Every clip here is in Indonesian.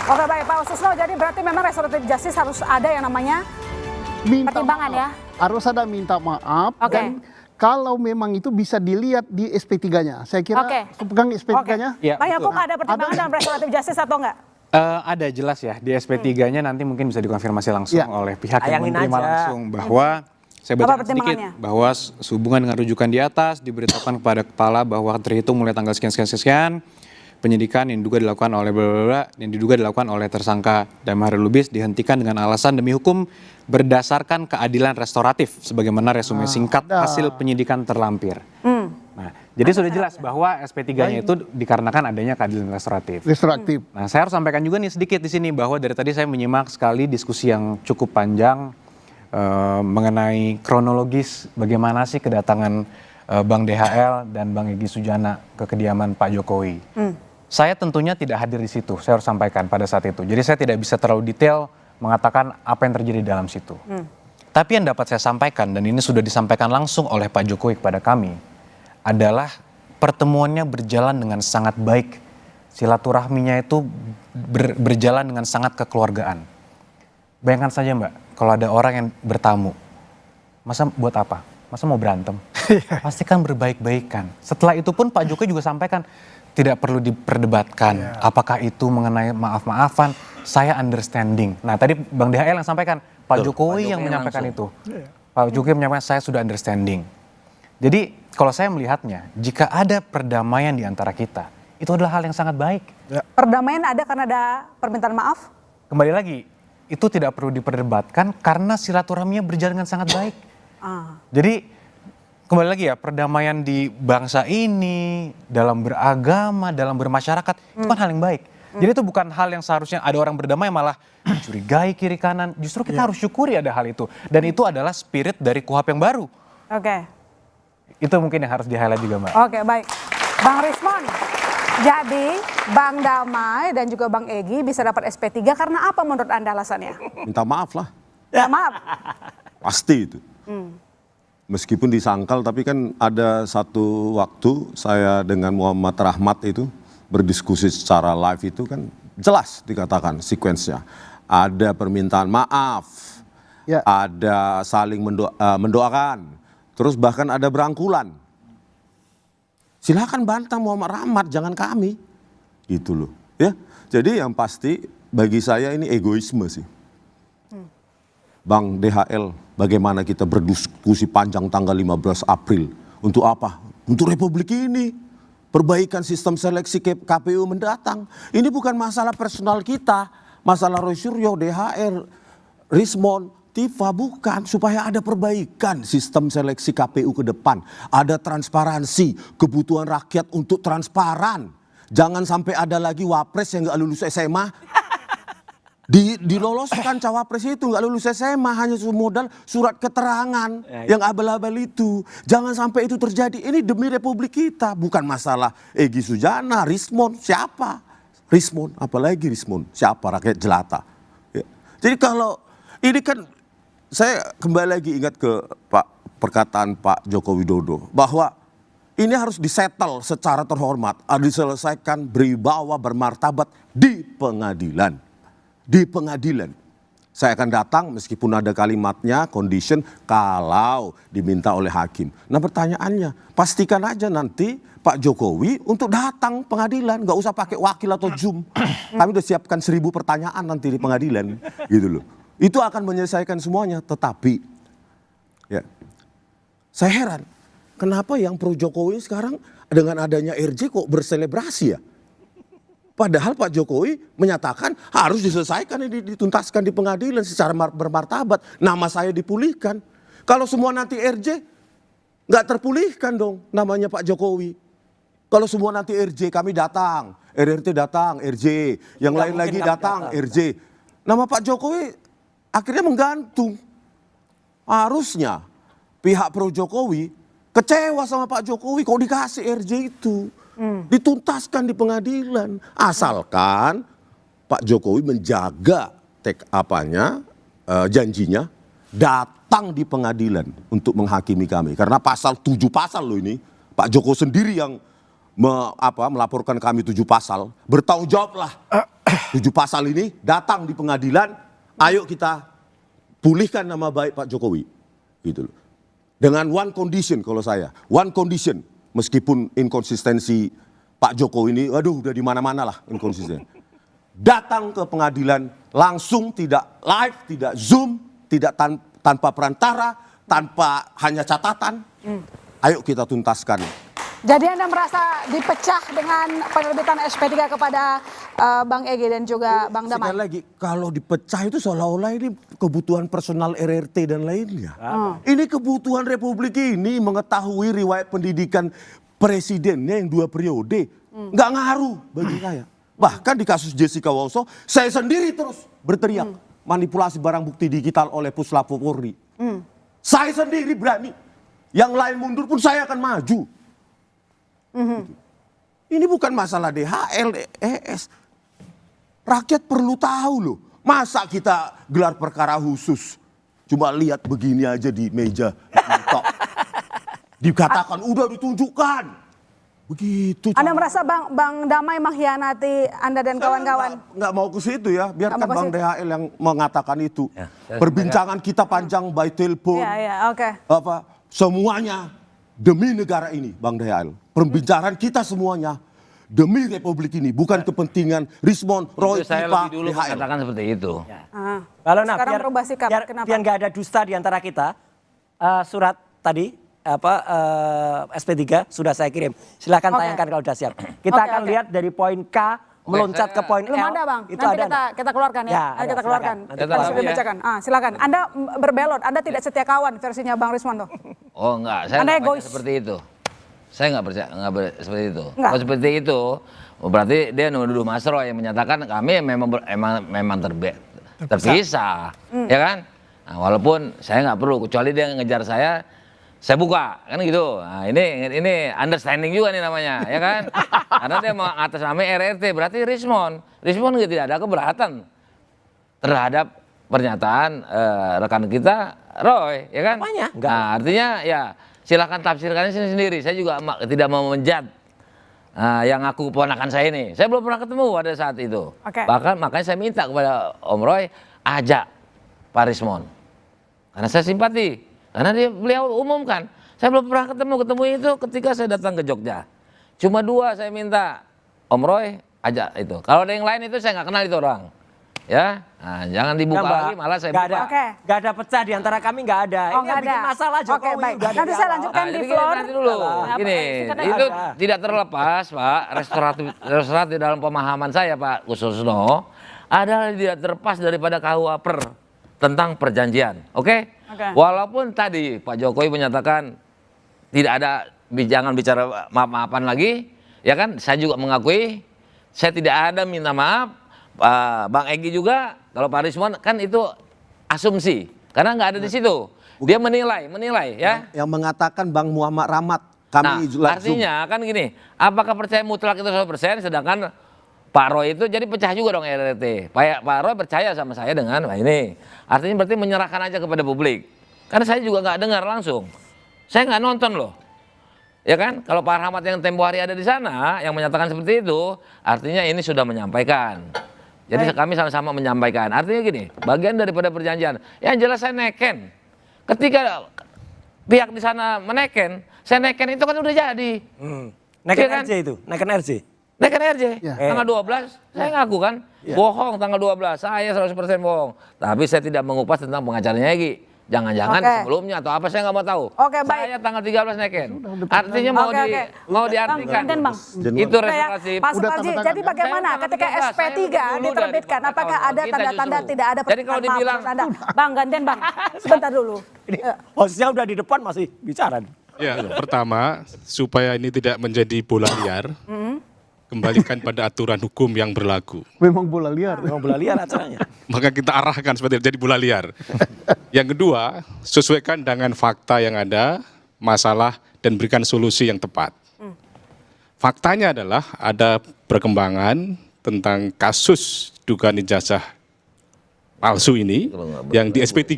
Oke baik Pak Susno, jadi berarti memang restoratif justice harus ada yang namanya pertimbangan ya? Harus ada minta maaf dan kalau memang itu bisa dilihat di SP3-nya. Saya kira pegang SP3-nya. Ya, Pak Yakub ada pertimbangan dalam restoratif justice atau enggak? Ada jelas ya, di SP3-nya nanti mungkin bisa dikonfirmasi langsung oleh pihak yang menerima langsung bahwa saya baca sedikit bahwa sehubungan dengan rujukan di atas diberitahukan kepada kepala bahwa terhitung mulai tanggal sekian penyidikan yang diduga dilakukan oleh tersangka Damar Lubis dihentikan dengan alasan demi hukum berdasarkan keadilan restoratif sebagaimana resume singkat hasil penyidikan terlampir. Nah, jadi sudah jelas bahwa SP3-nya itu dikarenakan adanya keadilan restoratif. Nah, saya harus sampaikan juga nih sedikit di sini bahwa dari tadi saya menyimak sekali diskusi yang cukup panjang mengenai kronologis bagaimana sih kedatangan Bang DHL dan Bang Egy Sujana ke kediaman Pak Jokowi. Saya tentunya tidak hadir di situ, saya harus sampaikan pada saat itu. Jadi saya tidak bisa terlalu detail mengatakan apa yang terjadi dalam situ. Tapi yang dapat saya sampaikan, dan ini sudah disampaikan langsung oleh Pak Jokowi kepada kami, adalah pertemuannya berjalan dengan sangat baik. Silaturahminya itu berjalan dengan sangat kekeluargaan. Bayangkan saja Mbak, kalau ada orang yang bertamu, masa buat apa? Masa mau berantem? Pasti kan berbaik-baikan. Setelah itu pun Pak Jokowi juga sampaikan, tidak perlu diperdebatkan apakah itu mengenai maaf-maafan, saya understanding. Nah tadi Bang DHL yang sampaikan, Pak Jokowi yang menyampaikan itu. Pak Jokowi menyampaikan saya sudah understanding. Jadi kalau saya melihatnya, jika ada perdamaian di antara kita, itu adalah hal yang sangat baik. Perdamaian ada karena ada permintaan maaf? Kembali lagi, itu tidak perlu diperdebatkan karena silaturahminya berjalan dengan sangat baik. Jadi kembali lagi ya, perdamaian di bangsa ini, dalam beragama, dalam bermasyarakat, itu kan hal yang baik. Jadi itu bukan hal yang seharusnya ada orang berdamai malah mencurigai kiri kanan. Justru kita harus syukuri ada hal itu. Dan itu adalah spirit dari KUHP yang baru. Itu mungkin yang harus di-highlight juga Mbak. Baik. Bang Rismon, jadi Bang Damai dan juga Bang Egy bisa dapat SP3 karena apa menurut Anda alasannya? Minta maaf lah. Minta maaf? Pasti itu. Meskipun disangkal, tapi kan ada satu waktu saya dengan Muhammad Rahmat itu berdiskusi secara live itu kan jelas dikatakan sekuensnya. Ada permintaan maaf, ada saling mendoakan, terus bahkan ada berangkulan. Silakan bantah Muhammad Rahmat, jangan kami. Gitu loh. Ya. Jadi yang pasti bagi saya ini egoisme sih. Bang DHL, bagaimana kita berdiskusi panjang tanggal 15 April. Untuk apa? Untuk Republik ini. Perbaikan sistem seleksi KPU mendatang. Ini bukan masalah personal kita. Masalah Roy Suryo, DHL, Rismon, Tifa, bukan. Supaya ada perbaikan sistem seleksi KPU ke depan. Ada transparansi, kebutuhan rakyat untuk transparan. Jangan sampai ada lagi wapres yang gak lulus SMA. Diloloskan cawapres itu nggak lulus SMA, hanya modal surat keterangan yang abal-abal itu. Jangan sampai itu terjadi. Ini demi Republik kita, bukan masalah Egy Sujana, Rismon, siapa? Rismon, apalagi Rismon, siapa? Rakyat jelata. Ya. Jadi kalau ini kan saya kembali lagi ingat ke perkataan Pak Joko Widodo bahwa ini harus disettle secara terhormat, diselesaikan berwibawa bermartabat di pengadilan. Di pengadilan. Saya akan datang meskipun ada kalimatnya, condition, kalau diminta oleh hakim. Nah pertanyaannya, pastikan aja nanti Pak Jokowi untuk datang pengadilan. Nggak usah pakai wakil atau Zoom. Kami udah siapkan 1000 pertanyaan nanti di pengadilan. Gitu loh. Itu akan menyelesaikan semuanya. Tetapi, ya, saya heran. Kenapa yang pro Jokowi sekarang dengan adanya RJ kok berselebrasi ya? Padahal Pak Jokowi menyatakan harus diselesaikan, dituntaskan di pengadilan secara bermartabat. Nama saya dipulihkan. Kalau semua nanti RJ, nggak terpulihkan dong namanya Pak Jokowi. Kalau semua nanti RJ, kami datang, RRT datang, RJ, yang lain lagi datang, RJ. Nama Pak Jokowi akhirnya menggantung. Harusnya pihak pro Jokowi kecewa sama Pak Jokowi kok dikasih RJ itu. Dituntaskan di pengadilan. Asalkan Pak Jokowi menjaga janjinya datang di pengadilan untuk menghakimi kami. Karena pasal 7 pasal loh ini. Pak Jokowi sendiri yang melaporkan kami 7 pasal, bertanggung jawablah 7 pasal ini, datang di pengadilan, ayo kita pulihkan nama baik Pak Jokowi. Gitu loh. Dengan one condition kalau saya, one condition, meskipun inkonsistensi Pak Jokowi ini, waduh udah di mana-mana lah inkonsisten. Datang ke pengadilan langsung, tidak live, tidak zoom, tidak tanpa perantara, tanpa hanya catatan. Ayo kita tuntaskan. Jadi Anda merasa dipecah dengan penerbitan SP3 kepada Bang Egy dan juga Bang Damai? Sekali lagi, kalau dipecah itu seolah-olah ini kebutuhan personal RRT dan lainnya. Ini kebutuhan Republik ini mengetahui riwayat pendidikan presidennya yang 2 periode. Nggak ngaruh bagi saya. Bahkan di kasus Jessica Woso, saya sendiri terus berteriak manipulasi barang bukti digital oleh Puslap Polri. Saya sendiri berani. Yang lain mundur pun saya akan maju. Ini bukan masalah DHL, ES. Rakyat perlu tahu loh. Masa kita gelar perkara khusus, cuma lihat begini aja di meja. Dikatakan udah ditunjukkan. Begitu. Anda merasa Bang Damai mengkhianati Anda dan kawan-kawan? Nggak mau ke situ ya, biarkan Bang DHL yang mengatakan itu. Ya, perbincangan kita panjang by telepon. Semuanya demi negara ini, Bang DHL. Pembicaraan kita semuanya demi Republik ini, bukan kepentingan Rismon, Roy, saya Pipa, lebih dulu DHL. mengatakan seperti itu. Ya. Kalau sekarang berubah sikap, kenapa? Biar nggak ada dusta di antara kita, surat tadi SP3 sudah saya kirim. Silakan tayangkan kalau sudah siap. Kita akan lihat dari poin K meloncat ke poin belum L. ada Bang, Itu nanti ada. kita keluarkan ya. Kita keluarkan. Kita sudah bacakan. Silakan. Anda berbelot, Anda tidak setia kawan versinya Bang Rismon tuh. Oh enggak, saya Anda nggak baca egois. seperti itu. Saya nggak percaya, seperti itu. Enggak. Kalau seperti itu, berarti dia menuduh Mas Roy yang menyatakan kami memang terpisah, ya kan? Nah, walaupun saya nggak perlu, kecuali dia ngejar saya buka, kan gitu. Nah, ini understanding juga nih namanya, ya kan? Karena dia mau atas nama RRT, berarti Rismon tidak ada keberatan terhadap pernyataan rekan kita Roy, ya kan? Apanya? Nah, artinya ya silakan tafsirkan sendiri. Saya juga tidak mau menjat yang aku keponakan saya ini. Saya belum pernah ketemu pada saat itu. Bahkan makanya saya minta kepada Om Roy ajak Pak Rismon. Karena saya simpati. Karena beliau umumkan. Saya belum pernah ketemu itu ketika saya datang ke Jogja. Cuma 2 saya minta Om Roy ajak itu. Kalau ada yang lain itu saya nggak kenal itu orang. Ya, nah, jangan dibuka lagi, malah saya buka. Gak ada pecah di antara kami, nggak ada. Oh, ini yang bikin masalah Jokowi. Baik. Nanti saya lanjutkan di floor. Nanti dulu. Gini, itu tidak terlepas, Pak. Restoratif di dalam pemahaman saya, Pak Kusnusno, adalah tidak terlepas daripada KUA tentang perjanjian. Oke? Walaupun tadi Pak Jokowi menyatakan tidak ada, jangan bicara maaf-maafan lagi, ya kan? Saya juga mengakui, saya tidak ada minta maaf. Bang Egy juga, kalau Pak Rismon kan itu asumsi, karena nggak ada di situ. Dia menilai ya. Yang mengatakan Bang Muhammad Rahmat, kami artinya kan gini, apakah percaya mutlak itu 100%, sedangkan Pak Roy itu jadi pecah juga dong RRT. Pak Roy percaya sama saya dengan ini. Artinya berarti menyerahkan aja kepada publik. Karena saya juga nggak dengar langsung. Saya nggak nonton loh. Ya kan, kalau Pak Rahmat yang tempo hari ada di sana, yang menyatakan seperti itu, artinya ini sudah menyampaikan. Jadi kami sama-sama menyampaikan. Artinya gini, bagian daripada perjanjian. Yang jelas saya neken. Ketika pihak di sana meneken, saya neken itu kan udah jadi. Neken RJ itu, neken RJ. Neken RJ, tanggal 12, saya ngaku kan, bohong tanggal 12, saya 100% bohong. Tapi saya tidak mengupas tentang pengacaranya Egy. Jangan-jangan sebelumnya atau apa saya nggak mau tahu. Saya tanggal 13 neken. Artinya mau diartikan. Itu restoratif. Pak Suparji, jadi bagaimana ketika SP3 diterbitkan? Apakah ada tanda-tanda tidak ada? Jadi kalau dibilang, Bang gantian Bang, sebentar dulu. Hostnya udah di depan masih bicara. Ya, pertama supaya ini tidak menjadi bola liar. Kembalikan pada aturan hukum yang berlaku. Memang bola liar. Memang bola liar acaranya. Maka kita arahkan seperti itu, jadi bola liar. Yang kedua, sesuaikan dengan fakta yang ada, masalah, dan berikan solusi yang tepat. Faktanya adalah ada perkembangan tentang kasus dugaan ijazah palsu ini yang di SP3.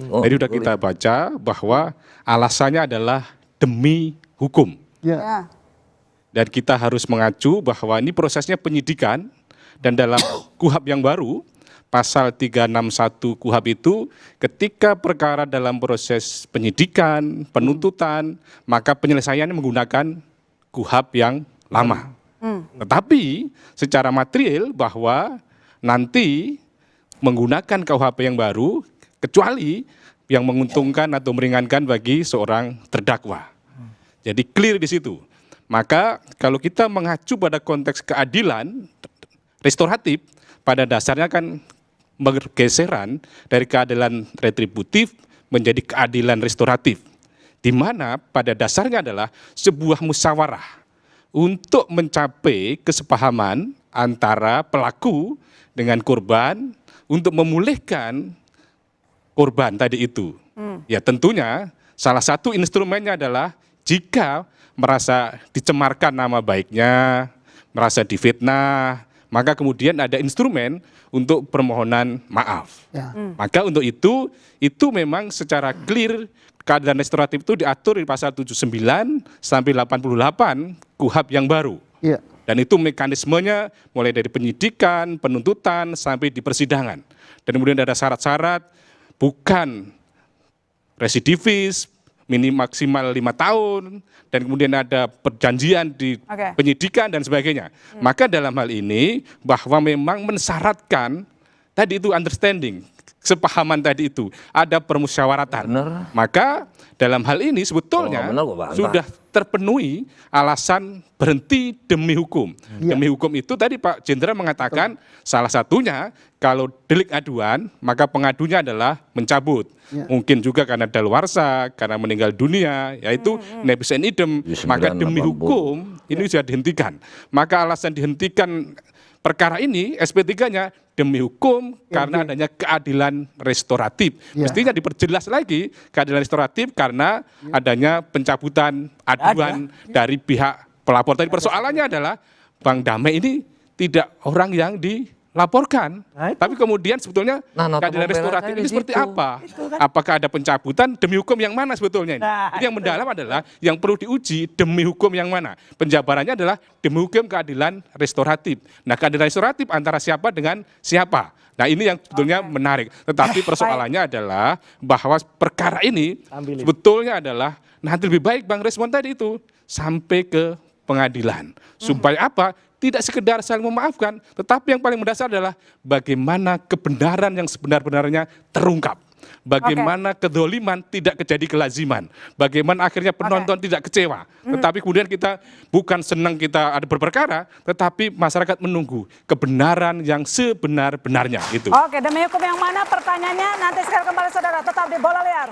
Jadi sudah kita baca bahwa alasannya adalah demi hukum. Ya. Dan kita harus mengacu bahwa ini prosesnya penyidikan, dan dalam KUHP yang baru, pasal 361 KUHP itu, ketika perkara dalam proses penyidikan, penuntutan, maka penyelesaiannya menggunakan KUHP yang lama. Tetapi secara material bahwa nanti menggunakan KUHP yang baru, kecuali yang menguntungkan atau meringankan bagi seorang terdakwa. Jadi clear di situ. Maka kalau kita mengacu pada konteks keadilan restoratif, pada dasarnya kan bergeseran dari keadilan retributif menjadi keadilan restoratif. Di mana pada dasarnya adalah sebuah musyawarah untuk mencapai kesepahaman antara pelaku dengan korban untuk memulihkan korban tadi itu. Ya tentunya salah satu instrumennya adalah jika merasa dicemarkan nama baiknya, merasa difitnah, maka kemudian ada instrumen untuk permohonan maaf. Ya. Maka untuk itu memang secara clear keadilan restoratif itu diatur di pasal 79 sampai 88 KUHP yang baru. Iya. Dan itu mekanismenya mulai dari penyidikan, penuntutan, sampai di persidangan. Dan kemudian ada syarat-syarat, bukan residivis, maksimal 5 tahun, dan kemudian ada perjanjian di penyidikan dan sebagainya. Maka dalam hal ini bahwa memang mensyaratkan tadi itu understanding, kesepahaman tadi itu, ada permusyawaratan. Bener. Maka dalam hal ini sebetulnya sudah terpenuhi alasan berhenti demi hukum. Demi hukum itu tadi Pak Jenderal mengatakan salah satunya kalau delik aduan maka pengadunya adalah mencabut. Mungkin juga karena daluarsa, karena meninggal dunia, yaitu nebis in idem, maka demi hukum ini sudah dihentikan. Maka alasan dihentikan perkara ini SP3-nya demi hukum karena adanya keadilan restoratif. Mestinya diperjelas lagi keadilan restoratif karena adanya pencabutan aduan dari pihak pelapor. Tadi persoalannya adalah Bang Damai ini tidak orang yang dilaporkan. Tapi kemudian sebetulnya keadilan restoratif ini seperti apa? Apakah ada pencabutan demi hukum yang mana sebetulnya ini? Ini yang mendalam adalah yang perlu diuji demi hukum yang mana? Penjabarannya adalah demi hukum keadilan restoratif. Nah, keadilan restoratif antara siapa dengan siapa? Nah, ini yang sebetulnya menarik. Tetapi persoalannya adalah bahwa perkara ini sebetulnya adalah nanti lebih baik Bang Resmon tadi itu sampai ke pengadilan. Supaya apa? Tidak sekedar saling memaafkan, tetapi yang paling mendasar adalah bagaimana kebenaran yang sebenar-benarnya terungkap. Bagaimana kedoliman tidak terjadi kelaziman. Bagaimana akhirnya penonton tidak kecewa. Tetapi kemudian kita bukan senang kita ada berperkara, tetapi masyarakat menunggu kebenaran yang sebenar-benarnya. Itu. Oke, demi hukum yang mana pertanyaannya nanti sekali kembali saudara tetap di Bola Liar.